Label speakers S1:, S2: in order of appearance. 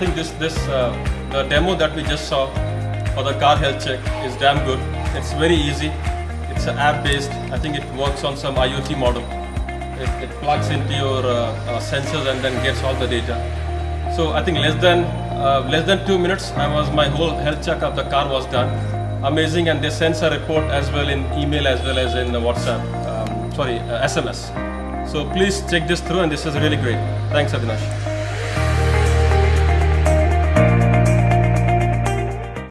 S1: think the demo that we just saw for the car health check is damn good. It's very easy. It's an app-based. I think it works on some IoT model. It plugs into your sensors and then gets all the data. So I think less than 2 minutes, my whole health check of the car was done. Amazing, and they send a report as well in email as well as in WhatsApp. SMS. So please check this through, and this is really great. Thanks, SAZNow.